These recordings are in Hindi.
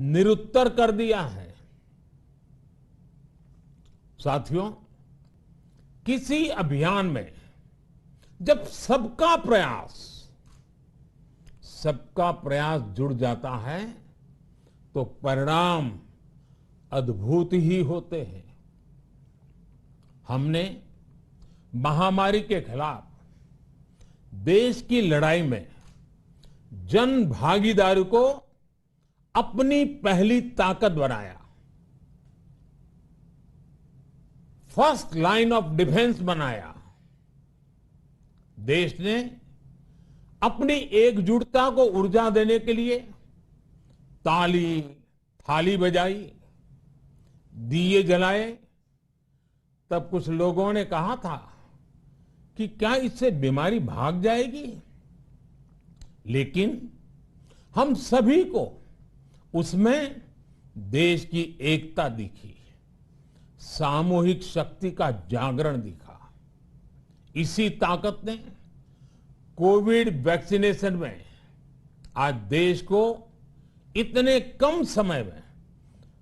निरुत्तर कर दिया है। साथियों, किसी अभियान में जब सबका प्रयास जुड़ जाता है तो परिणाम अद्भुत ही होते हैं। हमने महामारी के खिलाफ देश की लड़ाई में जन भागीदारी को अपनी पहली ताकत बनाया, फर्स्ट लाइन ऑफ डिफेंस बनाया। देश ने अपनी एकजुटता को ऊर्जा देने के लिए ताली थाली बजाई, दिए जलाए। तब कुछ लोगों ने कहा था कि क्या इससे बीमारी भाग जाएगी, लेकिन हम सभी को उसमें देश की एकता दिखी, सामूहिक शक्ति का जागरण दिखा। इसी ताकत ने कोविड वैक्सीनेशन में आज देश को इतने कम समय में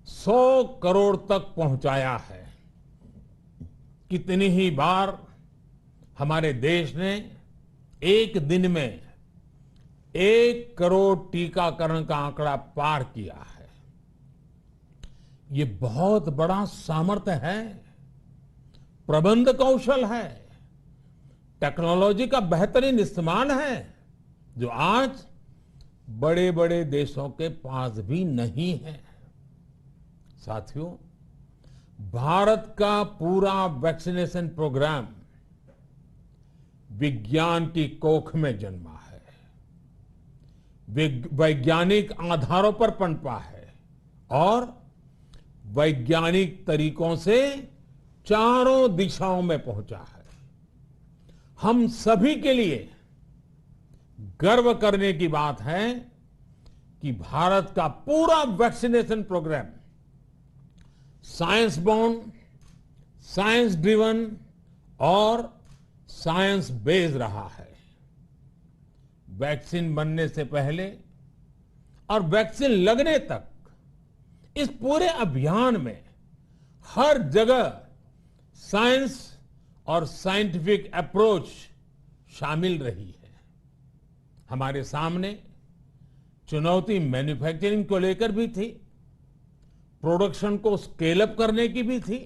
100 करोड़ तक पहुंचाया है। कितनी ही बार हमारे देश ने एक दिन में 1 करोड़ टीकाकरण का आंकड़ा पार किया है। ये बहुत बड़ा सामर्थ्य है, प्रबंध कौशल है, टेक्नोलॉजी का बेहतरीन इस्तेमाल है, जो आज बड़े बड़े देशों के पास भी नहीं है। साथियों, भारत का पूरा वैक्सीनेशन प्रोग्राम विज्ञान की कोख में जन्मा है, वैज्ञानिक आधारों पर पनपा है और वैज्ञानिक तरीकों से चारों दिशाओं में पहुंचा है। हम सभी के लिए गर्व करने की बात है कि भारत का पूरा vaccination program science born, science driven और साइंस बेस्ड रहा है। वैक्सीन बनने से पहले और वैक्सीन लगने तक इस पूरे अभियान में हर जगह साइंस और साइंटिफिक अप्रोच शामिल रही है। हमारे सामने चुनौती मैन्युफैक्चरिंग को लेकर भी थी, प्रोडक्शन को स्केल अप करने की भी थी।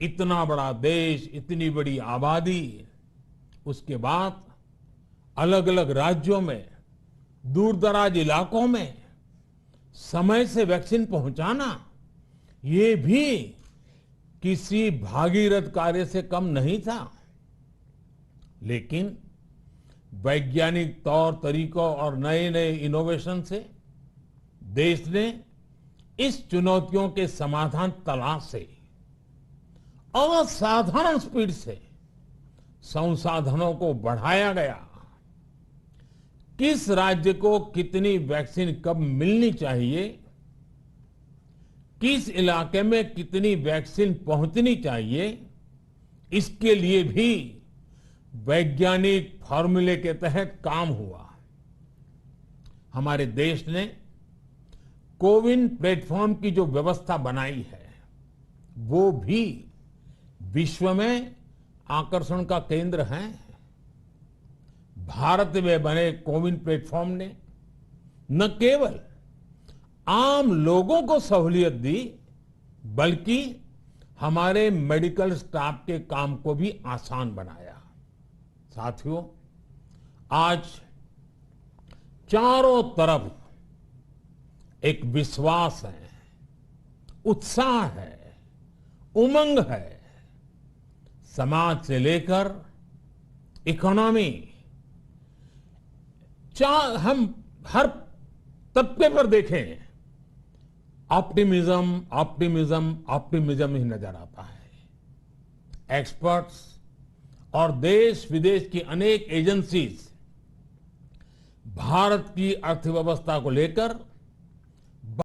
इतना बड़ा देश, इतनी बड़ी आबादी, उसके बाद अलग अलग राज्यों में, दूर दराज इलाकों में समय से वैक्सीन पहुंचाना, ये भी किसी भागीरथ कार्य से कम नहीं था। लेकिन वैज्ञानिक तौर तरीकों और नए नए इनोवेशन से देश ने इस चुनौतियों के समाधान तलाश से असाधारण स्पीड से संसाधनों को बढ़ाया गया। किस राज्य को कितनी वैक्सीन कब मिलनी चाहिए, किस इलाके में कितनी वैक्सीन पहुंचनी चाहिए, इसके लिए भी वैज्ञानिक फॉर्मूले के तहत काम हुआ। हमारे देश ने कोविन प्लेटफॉर्म की जो व्यवस्था बनाई है, वो भी विश्व में आकर्षण का केंद्र है। भारत में बने कोविन प्लेटफॉर्म ने न केवल आम लोगों को सहूलियत दी, बल्कि हमारे मेडिकल स्टाफ के काम को भी आसान बनाया। साथियों, आज चारों तरफ एक विश्वास है, उत्साह है, उमंग है। समाज से लेकर इकोनॉमी, हम हर तबके पर देखें, ऑप्टिमिज्म ऑप्टिमिज्म ऑप्टिमिज्म ही नजर आता है। एक्सपर्ट्स और देश विदेश की अनेक एजेंसीज भारत की अर्थव्यवस्था को लेकर